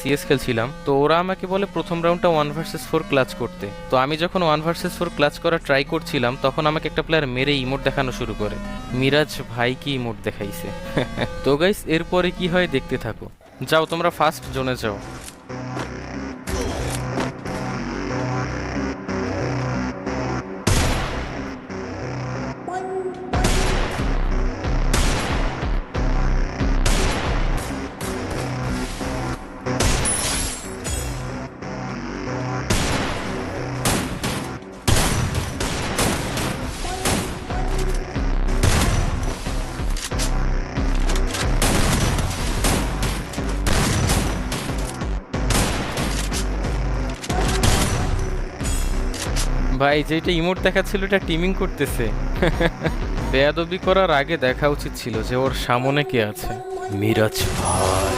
CS খেলছিলাম, তো ওরা আমাকে বলে প্রথম রাউন্ডটা 1 vs 4 ক্লাচ করতে। তো আমি যখন 1 vs 4 ক্লাচ করা ট্রাই করছিলাম, তখন আমাকে একটা প্লেয়ার মেরে ইমোট দেখানো শুরু করে। মিরাজ ভাই কি ইমোট দেখাইছে! তো গাইস, এরপরে কি হয় দেখতে থাকো। যাও তোমরা ফার্স্ট জোনে যাও। ভাই, যেটা ইমোট দেখাচ্ছিল এটা টিমিং করতেছে। বেয়াদবি করার আগে দেখা উচিত ছিল যে ওর সামনে কে আছে। মিরাজ ভাই।